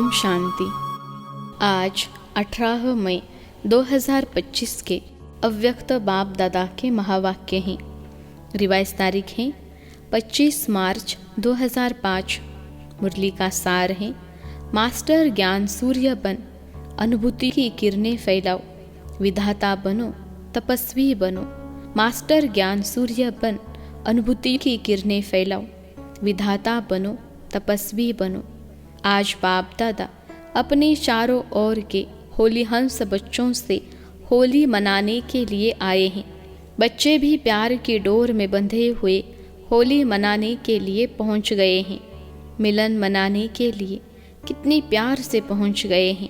ओम शांति। आज 18 मई 2025 के अव्यक्त बाप दादा के महावाक्य हैं। रिवाइज तारीख है 25 मार्च 2005। मुरली का सार है, मास्टर ज्ञान सूर्य बन, अनुभूति की किरणें फैलाओ, विधाता बनो, तपस्वी बनो। मास्टर ज्ञान सूर्य बन, अनुभूति की किरणें फैलाओ, विधाता बनो, तपस्वी बनो। आज बाप दादा अपने चारों ओर के होली हंस बच्चों से होली मनाने के लिए आए हैं। बच्चे भी प्यार की डोर में बंधे हुए होली मनाने के लिए पहुंच गए हैं। मिलन मनाने के लिए कितनी प्यार से पहुंच गए हैं।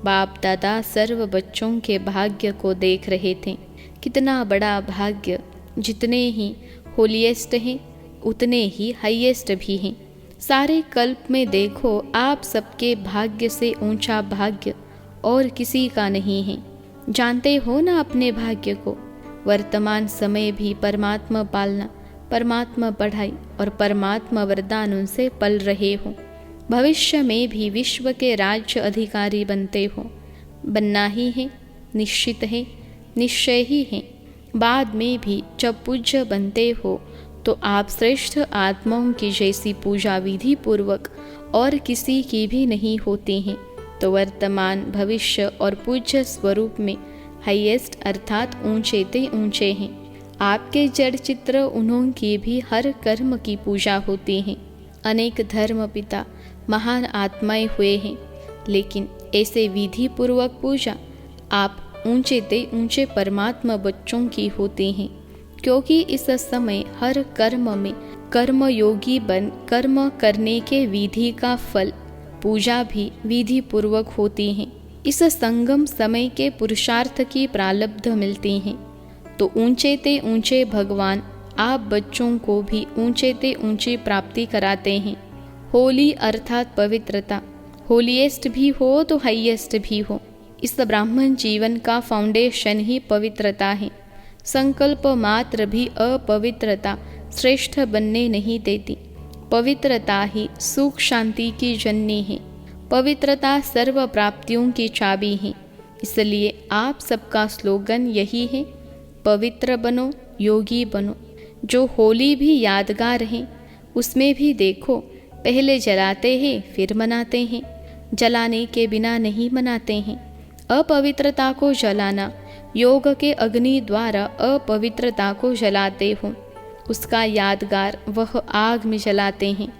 बाप दादा सर्व बच्चों के भाग्य को देख रहे थे। कितना बड़ा भाग्य, जितने ही होलीएस्ट हैं उतने ही हाईएस्ट भी हैं। सारे कल्प में देखो, आप सबके भाग्य से ऊंचा भाग्य और किसी का नहीं है। जानते हो ना अपने भाग्य को। वर्तमान समय भी परमात्मा पालना, परमात्मा पढ़ाई और परमात्मा वरदान उनसे पल रहे हो। भविष्य में भी विश्व के राज्य अधिकारी बनते हो। बनना ही है, निश्चित है, निश्चय ही है। बाद में भी जब पूज्य बनते हो तो आप श्रेष्ठ आत्माओं की जैसी पूजा विधि पूर्वक और किसी की भी नहीं होती हैं। तो वर्तमान, भविष्य और पूज्य स्वरूप में हाईएस्ट अर्थात ऊंचे ते ऊंचे हैं। आपके जड़ चित्र उन्हों की भी हर कर्म की पूजा होती है। अनेक धर्म पिता महान आत्माएं हुए हैं, लेकिन ऐसे विधि पूर्वक पूजा आप ऊंचे ते ऊंचे परमात्मा बच्चों की होती हैं। क्योंकि इस समय हर कर्म में कर्मयोगी बन कर्म करने के विधि का फल पूजा भी विधि पूर्वक होती है। इस संगम समय के पुरुषार्थ की प्रारब्ध मिलती हैं। तो ऊंचे ते ऊंचे भगवान आप बच्चों को भी ऊंचे ते ऊंची प्राप्ति कराते हैं। होली अर्थात पवित्रता, होलीएस्ट भी हो तो हाईएस्ट भी हो। इस ब्राह्मण जीवन का फाउंडेशन ही पवित्रता है। संकल्प मात्र भी अपवित्रता श्रेष्ठ बनने नहीं देती। पवित्रता ही सुख शांति की जननी है। पवित्रता सर्व प्राप्तियों की चाबी है। इसलिए आप सबका स्लोगन यही है, पवित्र बनो, योगी बनो। जो होली भी यादगार है, उसमें भी देखो, पहले जलाते हैं फिर मनाते हैं। जलाने के बिना नहीं मनाते हैं। अपवित्रता को जलाना, योग के अग्नि द्वारा अपवित्रता को जलाते हो, उसका यादगार वह आग में जलाते हैं।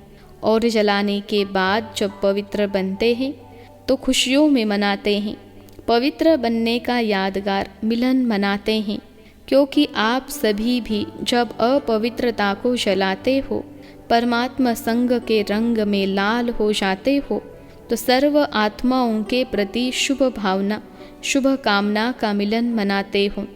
और जलाने के बाद जब पवित्र बनते हैं तो खुशियों में मनाते हैं। पवित्र बनने का यादगार मिलन मनाते हैं। क्योंकि आप सभी भी जब अपवित्रता को जलाते हो, परमात्मा संग के रंग में लाल हो जाते हो, तो सर्व आत्माओं के प्रति शुभ भावना, शुभ कामना का मिलन मनाते हो।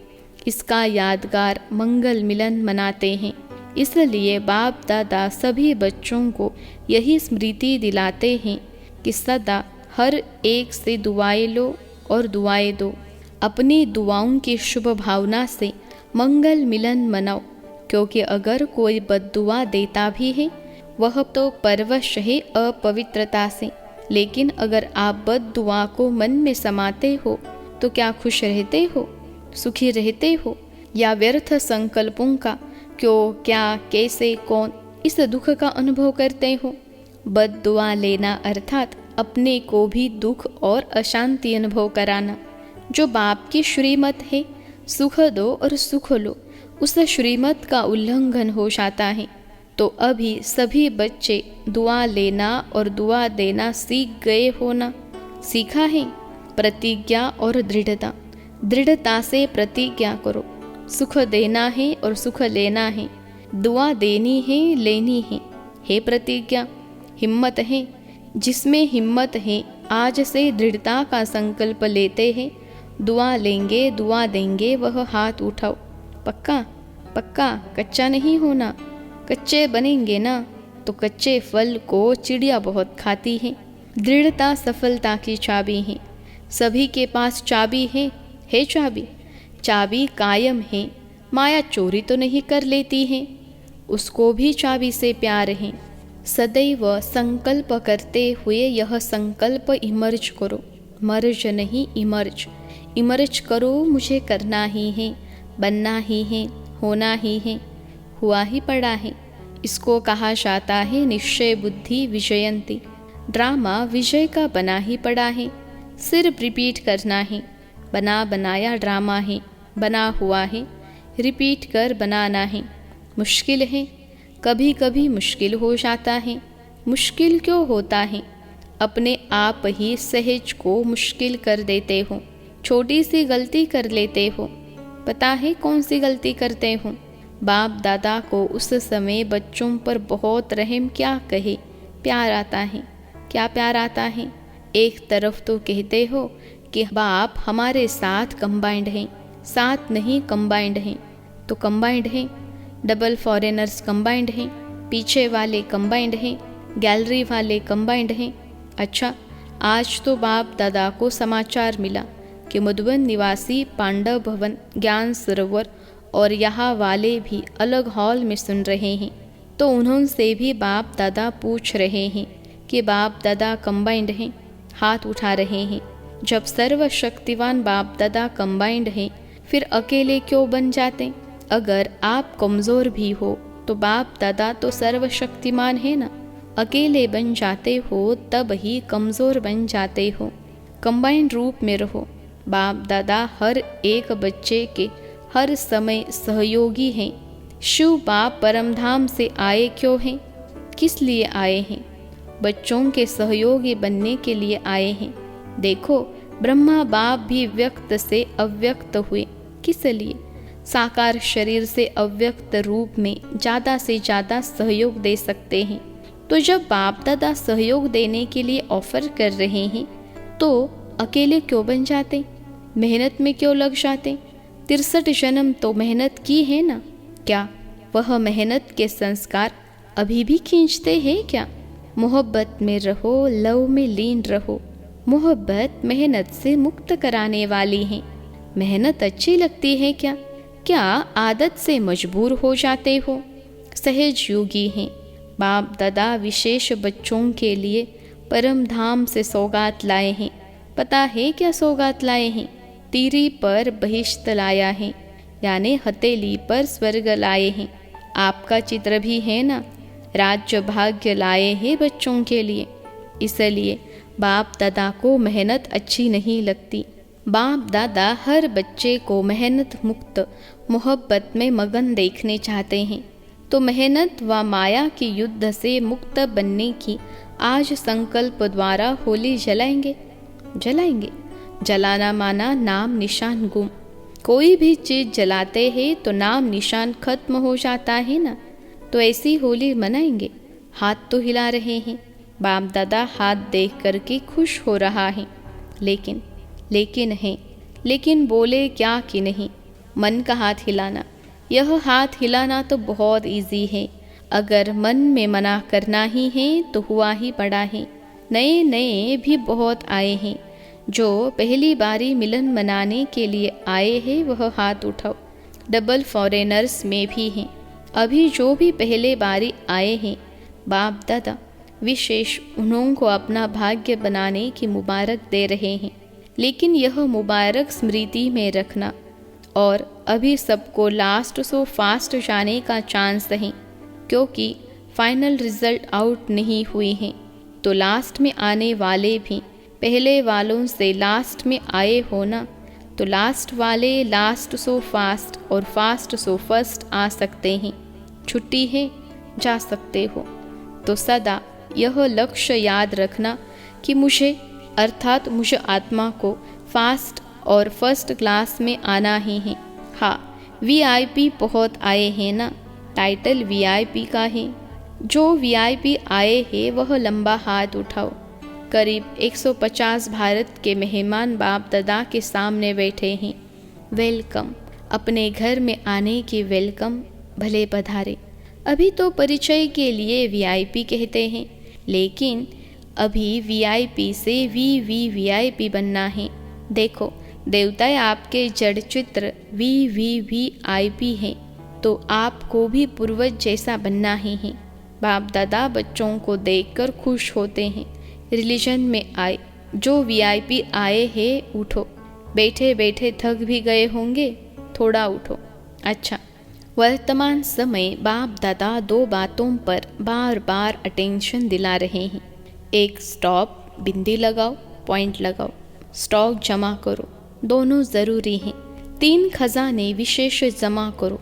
इसका यादगार मंगल मिलन मनाते हैं। इसलिए बाप दादा सभी बच्चों को यही स्मृति दिलाते हैं कि सदा हर एक से दुआएं लो और दुआएं दो। अपनी दुआओं की शुभ भावना से मंगल मिलन मनाओ। क्योंकि अगर कोई बद्दुआ देता भी है, वह तो परवश है अपवित्रता से। लेकिन अगर आप बद्दुआ को मन में समाते हो तो क्या खुश रहते हो, सुखी रहते हो, या व्यर्थ संकल्पों का क्यों, क्या, कैसे, कौन, इस दुख का अनुभव करते हो। बद्दुआ लेना अर्थात अपने को भी दुख और अशांति अनुभव कराना। जो बाप की श्रीमत है, सुख दो और सुख लो, उस श्रीमत का उल्लंघन हो जाता है। तो अभी सभी बच्चे दुआ लेना और दुआ देना सीख गए हो ना। सीखा है प्रतिज्ञा और दृढ़ता। दृढ़ता से प्रतिज्ञा करो। सुख देना है और सुख लेना है। दुआ देनी है, लेनी है। हे प्रतिज्ञा, हिम्मत है। जिसमें हिम्मत है, आज से दृढ़ता का संकल्प लेते हैं। दुआ लेंगे, दुआ देंगे, वह हाथ उठाओ। पक्का पक्का, कच्चा नहीं होना। कच्चे बनेंगे ना तो कच्चे फल को चिड़िया बहुत खाती है। दृढ़ता सफलता की चाबी है। सभी के पास चाबी है चाबी। चाबी कायम है। माया चोरी तो नहीं कर लेती है, उसको भी चाबी से प्यार है। सदैव संकल्प करते हुए यह संकल्प इमर्ज करो, मर्ज नहीं इमर्ज। इमर्ज करो, मुझे करना ही है, बनना ही है, होना ही है, हुआ ही पड़ा है। इसको कहा जाता है निश्चय बुद्धि विजयंती। ड्रामा विजय का बना ही पड़ा है, सिर्फ रिपीट करना है। बना बनाया ड्रामा है, बना हुआ है, रिपीट कर बनाना है। मुश्किल है, कभी कभी मुश्किल हो जाता है। मुश्किल क्यों होता है? अपने आप ही सहज को मुश्किल कर देते हो। छोटी सी गलती कर लेते हो। पता है कौन सी गलती करते हो? बाप दादा को उस समय बच्चों पर बहुत रहम, क्या कहे, प्यार आता है। क्या प्यार आता है? एक तरफ तो कहते हो कि बाप हमारे साथ कंबाइंड हैं, साथ नहीं कंबाइंड हैं। तो कंबाइंड हैं, डबल फॉरेनर्स कंबाइंड हैं, पीछे वाले कंबाइंड हैं, गैलरी वाले कंबाइंड हैं। अच्छा, आज तो बाप दादा को समाचार मिला कि मधुबन निवासी पांडव भवन, ज्ञान सरोवर और यहाँ वाले भी अलग हॉल में सुन रहे हैं। तो उन्होंने भी बाप दादा पूछ रहे हैं कि बाप दादा कंबाइंड हैं, हाथ उठा रहे हैं। जब सर्वशक्तिवान बाप दादा कंबाइंड हैं, फिर अकेले क्यों बन जाते? अगर आप कमज़ोर भी हो तो बाप दादा तो सर्वशक्तिमान है ना। अकेले बन जाते हो तब ही कमज़ोर बन जाते हो। कंबाइंड रूप में रहो। बाप दादा हर एक बच्चे के हर समय सहयोगी हैं। शिव बाप परमधाम से आए क्यों हैं? किस लिए आए हैं? बच्चों के सहयोगी बनने के लिए आए हैं। देखो, ब्रह्मा बाप भी व्यक्त से अव्यक्त हुए। किस लिए? साकार शरीर से अव्यक्त रूप में ज़्यादा से ज़्यादा सहयोग दे सकते हैं। तो जब बाप दादा सहयोग देने के लिए ऑफर कर रहे हैं तो अकेले क्यों बन जाते? मेहनत में क्यों लग जाते? 63 जन्म तो मेहनत की है ना। क्या वह मेहनत के संस्कार अभी भी खींचते हैं क्या? मोहब्बत में रहो, लव में लीन रहो। मोहब्बत मेहनत से मुक्त कराने वाली है। मेहनत अच्छी लगती है क्या? क्या आदत से मजबूर हो जाते हो? सहज योगी हैं। बाप दादा विशेष बच्चों के लिए परम धाम से सौगात लाए हैं। पता है क्या सौगात लाए हैं? तीरी पर बहिश्त लाया है, यानी हथेली पर स्वर्ग लाए हैं। आपका चित्र भी है ना। राज्य भाग्य लाए हैं बच्चों के लिए। इसलिए बाप दादा को मेहनत अच्छी नहीं लगती। बाप दादा हर बच्चे को मेहनत मुक्त मोहब्बत में मगन देखने चाहते हैं। तो मेहनत व माया के युद्ध से मुक्त बनने की आज संकल्प द्वारा होली जलाएंगे। जलाएंगे। जलाना माना नाम निशान गुम। कोई भी चीज़ जलाते हैं तो नाम निशान खत्म हो जाता है ना। तो ऐसी होली मनाएंगे। हाथ तो हिला रहे हैं। बाप दादा हाथ देख करके खुश हो रहा है। लेकिन बोले क्या कि नहीं। मन का हाथ हिलाना, यह हाथ हिलाना तो बहुत इजी है। अगर मन में मना करना ही है तो हुआ ही पड़ा है। नए नए भी बहुत आए हैं। जो पहली बारी मिलन मनाने के लिए आए हैं वह हाथ उठाओ। डबल फॉरेनर्स में भी हैं। अभी जो भी पहले बारी आए हैं, बाप दादा विशेष उन्हों को अपना भाग्य बनाने की मुबारक दे रहे हैं। लेकिन यह मुबारक स्मृति में रखना। और अभी सबको लास्ट सो फास्ट जाने का चांस है, क्योंकि फाइनल रिजल्ट आउट नहीं हुए हैं। तो लास्ट में आने वाले भी पहले वालों से लास्ट में आए हो ना। तो लास्ट वाले लास्ट सो फास्ट और फास्ट सो फर्स्ट आ सकते हैं। छुट्टी है, जा सकते हो। तो सदा यह लक्ष्य याद रखना कि मुझे मुझे आत्मा को फास्ट और फर्स्ट क्लास में आना ही है। हाँ, वीआईपी बहुत आए हैं ना। टाइटल वीआईपी का है। जो वीआईपी आए हैं वह लंबा हाथ उठाओ। करीब 150 भारत के मेहमान बाप दादा के सामने बैठे हैं। वेलकम, अपने घर में आने की वेलकम, भले पधारे। अभी तो परिचय के लिए वीआईपी कहते हैं, लेकिन अभी वीआईपी से वीवीवीआईपी बनना है। देखो, देवताएं आपके जड़ चित्र वीवीवीआईपी हैं, तो आपको भी पूर्वज जैसा बनना ही है। बाप दादा बच्चों को देखकर खुश होते हैं। रिलीजन में आए जो वीआईपी आए हैं, उठो। बैठे बैठे थक भी गए होंगे, थोड़ा उठो। अच्छा, वर्तमान समय बाप दादा दो बातों पर बार बार अटेंशन दिला रहे हैं। एक, स्टॉप, बिंदी लगाओ, पॉइंट लगाओ, स्टॉक जमा करो, दोनों ज़रूरी हैं। 3 खजाने विशेष जमा करो।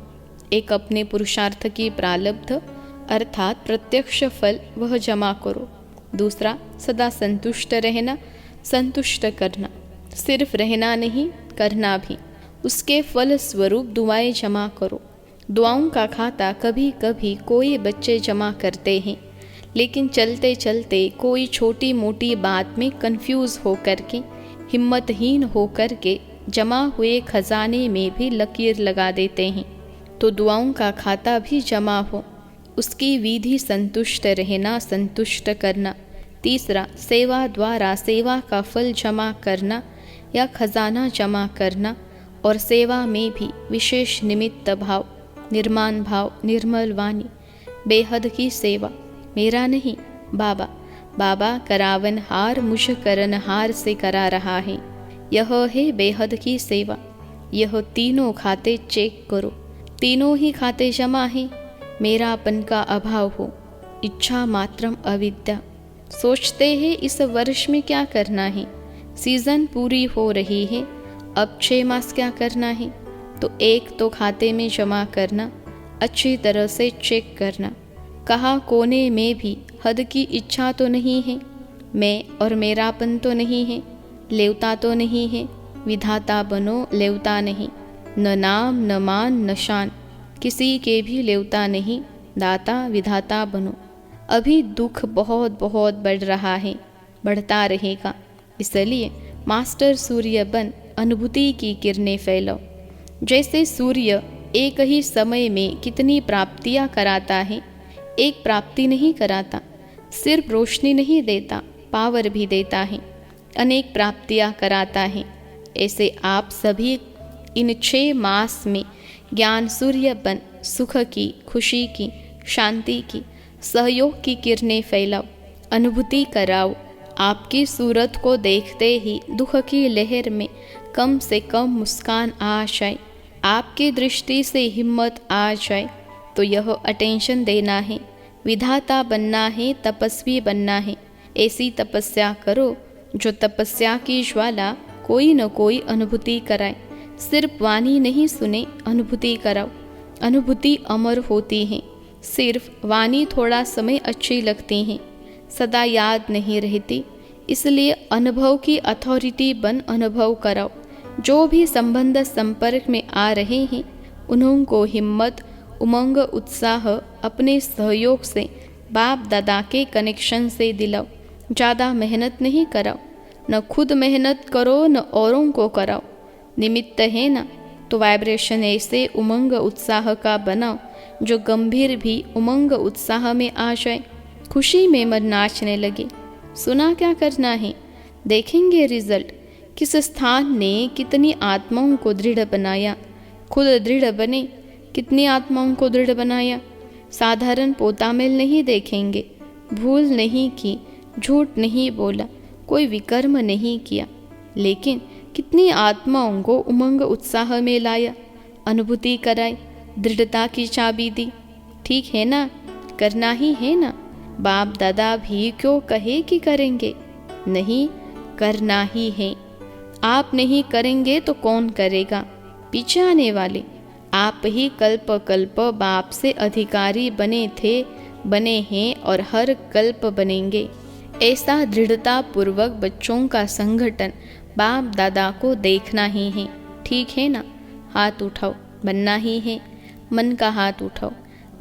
एक, अपने पुरुषार्थ की प्रारब्ध अर्थात प्रत्यक्ष फल, वह जमा करो। दूसरा, सदा संतुष्ट रहना, संतुष्ट करना, सिर्फ रहना नहीं, करना भी। उसके फल स्वरूप दुआएं जमा करो। दुआओं का खाता कभी कभी कोई बच्चे जमा करते हैं, लेकिन चलते चलते कोई छोटी मोटी बात में कंफ्यूज हो करके, हिम्मतहीन हो करके जमा हुए खजाने में भी लकीर लगा देते हैं। तो दुआओं का खाता भी जमा हो। उसकी विधि संतुष्ट रहना, संतुष्ट करना। तीसरा, सेवा द्वारा सेवा का फल जमा करना या खजाना जमा करना, और सेवा में भी विशेष निमित्त भाव, निर्माण भाव, निर्मल वाणी, बेहद की सेवा। मेरा नहीं, बाबा। बाबा करावन हार मुझ करन हार से करा रहा है। यह है बेहद की सेवा। यह तीनों खाते चेक करो। तीनों ही खाते जमा हैं। मेरापन का अभाव हो, इच्छा मात्रम अविद्या। सोचते हैं इस वर्ष में क्या करना है, सीजन पूरी हो रही है, अब 6 मास क्या करना है। तो एक तो खाते में जमा करना, अच्छी तरह से चेक करना। कहा कोने में भी हद की इच्छा तो नहीं है, मैं और मेरापन तो नहीं है, लेवता तो नहीं है। विधाता बनो, लेवता नहीं। न नाम न मान न शान, किसी के भी लेवता नहीं। दाता विधाता बनो। अभी दुख बहुत बहुत बढ़ रहा है, बढ़ता रहेगा। इसलिए मास्टर सूर्य बन अनुभूति की किरणें फैलाओ। जैसे सूर्य एक ही समय में कितनी प्राप्तियां कराता है, एक प्राप्ति नहीं कराता। सिर्फ रोशनी नहीं देता, पावर भी देता है, अनेक प्राप्तियां कराता है। ऐसे आप सभी इन 6 मास में ज्ञान सूर्य बन सुख की, खुशी की, शांति की, सहयोग की किरणें फैलाओ, अनुभूति कराओ। आपकी सूरत को देखते ही दुख की लहर में कम से कम मुस्कान आ जाए, आपकी दृष्टि से हिम्मत आ जाए। तो यह अटेंशन देना है, विधाता बनना है, तपस्वी बनना है। ऐसी तपस्या करो जो तपस्या की ज्वाला कोई न कोई अनुभूति कराए। सिर्फ वाणी नहीं सुने, अनुभूति कराओ। अनुभूति अमर होती है, सिर्फ वाणी थोड़ा समय अच्छी लगती है, सदा याद नहीं रहती। इसलिए अनुभव की अथॉरिटी बन अनुभव कराओ। जो भी संबंध संपर्क में आ रहे हैं, उनको हिम्मत, उमंग, उत्साह अपने सहयोग से, बाप दादा के कनेक्शन से दिलाओ। ज़्यादा मेहनत नहीं कराओ, न खुद मेहनत करो न औरों को कराओ। निमित्त है ना, तो वाइब्रेशन ऐसे उमंग उत्साह का बनाओ जो गंभीर भी उमंग उत्साह में आ जाए, खुशी में मन नाचने लगे। सुना क्या करना है, देखेंगे रिजल्ट। किस स्थान ने कितनी आत्माओं को दृढ़ बनाया, खुद दृढ़ बने, कितनी आत्माओं को दृढ़ बनाया। साधारण पोतामेल नहीं देखेंगे, भूल नहीं की, झूठ नहीं बोला, कोई विकर्म नहीं किया, लेकिन कितनी आत्माओं को उमंग उत्साह में लाया, अनुभूति कराई, दृढ़ता की चाबी दी। ठीक है ना, करना ही है ना। बाप दादा भी क्यों कहे कि करेंगे, नहीं, करना ही है। आप नहीं करेंगे तो कौन करेगा, पीछे आने वाले। आप ही कल्प कल्प बाप से अधिकारी बने थे, बने हैं और हर कल्प बनेंगे। ऐसा दृढ़ता पूर्वक बच्चों का संगठन बाप दादा को देखना ही है। ठीक है ना, हाथ उठाओ, बनना ही है। मन का हाथ उठाओ,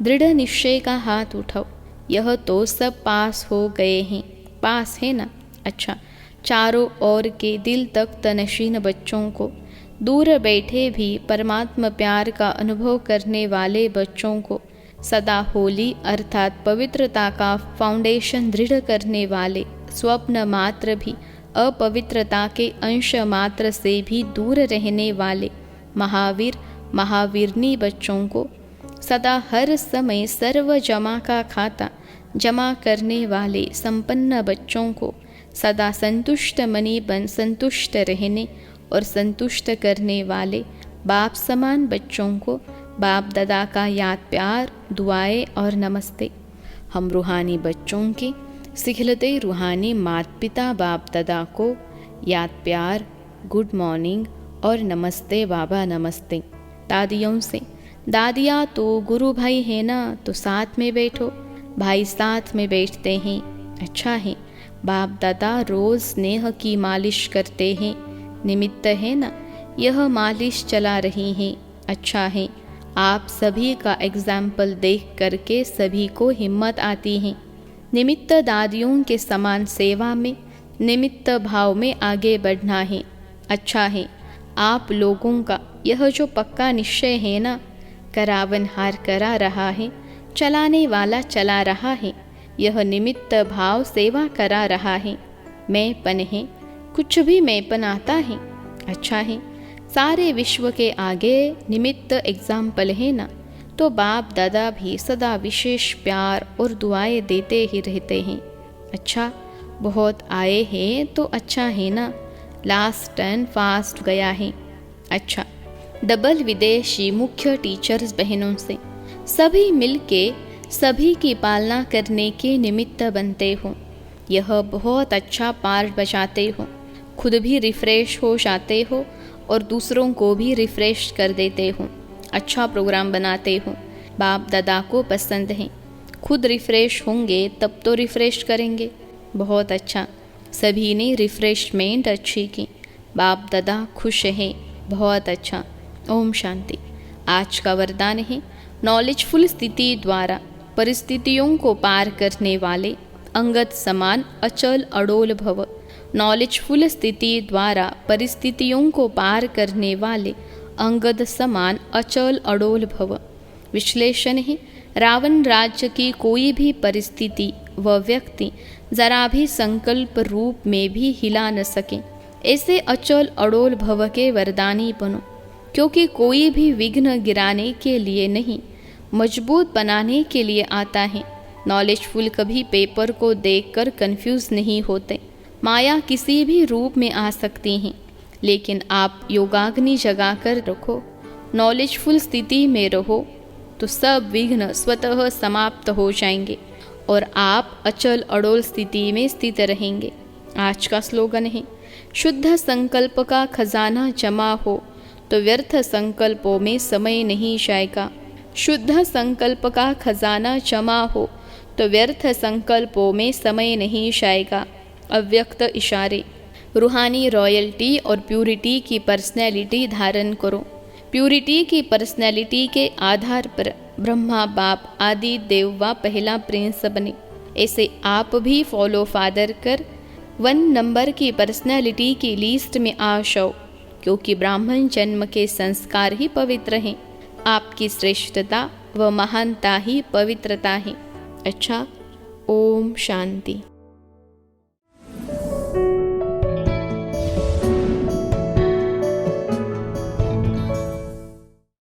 दृढ़ निश्चय का हाथ उठाओ। यह तो सब पास हो गए हैं, पास है ना। अच्छा, चारों ओर के दिल तक तनशीन बच्चों को, दूर बैठे भी परमात्मा प्यार का अनुभव करने वाले बच्चों को, सदा होली अर्थात पवित्रता का फाउंडेशन दृढ़ करने वाले, स्वप्न मात्र भी अपवित्रता के अंश मात्र से भी दूर रहने वाले महावीर महावीरनी बच्चों को, सदा हर समय सर्व जमा का खाता जमा करने वाले संपन्न बच्चों को सदा संतुष्ट मनी बन संतुष्ट रहने और संतुष्ट करने वाले बाप समान बच्चों को बाप दादा का याद प्यार, दुआएं और नमस्ते। हम रूहानी बच्चों के सिखलते रूहानी माता पिता बाप दादा को याद प्यार, गुड मॉर्निंग और नमस्ते बाबा नमस्ते। दादियों से, दादिया तो गुरु भाई है ना, तो साथ में बैठो। भाई साथ में बैठते हैं, अच्छा है। बाप दादा रोज़ स्नेह की मालिश करते हैं, निमित्त है ना, यह मालिश चला रही है, अच्छा है। आप सभी का एग्जाम्पल देख करके सभी को हिम्मत आती है। निमित्त दादियों के समान सेवा में, निमित्त भाव में आगे बढ़ना है, अच्छा है। आप लोगों का यह जो पक्का निश्चय है ना, करावनहार करा रहा है, चलाने वाला चला रहा है, यह निमित्त भाव सेवा करा रहा है। मैंपन है, कुछ भी मैंपन आता है, अच्छा है। सारे विश्व के आगे निमित्त एग्जाम्पल है ना, तो बाप दादा भी सदा विशेष प्यार और दुआएं देते ही रहते हैं, अच्छा। बहुत आए हैं तो अच्छा है ना, लास्ट टर्न फास्ट गया है, अच्छा। डबल विदेशी मुख्य टीचर्स बहनों से सभी मिलके सभी की पालना करने के निमित्त बनते हो। यह बहुत अच्छा पार्ट बजाते हो, खुद भी रिफ्रेश हो जाते हो और दूसरों को भी रिफ्रेश कर देते हो। अच्छा प्रोग्राम बनाते हो, बाप दादा को पसंद है। खुद रिफ्रेश होंगे तब तो रिफ्रेश करेंगे, बहुत अच्छा। सभी ने रिफ्रेशमेंट अच्छी की, बाप दादा खुश है, बहुत अच्छा। ओम शांति। आज का वरदान है, नॉलेजफुल स्थिति द्वारा परिस्थितियों को पार करने वाले अंगद समान अचल अडोल भव। नॉलेजफुल स्थिति द्वारा परिस्थितियों को पार करने वाले अंगद समान अचल अडोल भव। विश्लेषण है, रावण राज्य की कोई भी परिस्थिति व व्यक्ति जरा भी संकल्प रूप में भी हिला न सके। ऐसे अचल अडोल भव के वरदानी बनो, क्योंकि कोई भी विघ्न गिराने के लिए नहीं, मजबूत बनाने के लिए आता है। नॉलेजफुल कभी पेपर को देखकर कंफ्यूज नहीं होते। माया किसी भी रूप में आ सकती है, लेकिन आप योगाग्नि जगा कर रखो, नॉलेजफुल स्थिति में रहो, तो सब विघ्न स्वतः समाप्त हो जाएंगे और आप अचल अडोल स्थिति में स्थित रहेंगे। आज का स्लोगन है, शुद्ध संकल्प का खजाना जमा हो तो व्यर्थ संकल्पों में समय नहीं जाएगा। शुद्ध संकल्प का खजाना जमा हो तो व्यर्थ संकल्पों में समय नहीं जाएगा। अव्यक्त इशारे, रूहानी रॉयल्टी और प्यूरिटी की पर्सनैलिटी धारण करो। प्यूरिटी की पर्सनैलिटी के आधार पर ब्रह्मा बाप आदि देव व पहला प्रिंस बने। ऐसे आप भी फॉलो फादर कर 1 नंबर की पर्सनैलिटी की लिस्ट में आ जाओ, क्योंकि ब्राह्मण जन्म के संस्कार ही पवित्र हैं। आपकी श्रेष्ठता व महानता ही पवित्रता है, अच्छा। ओम शांति।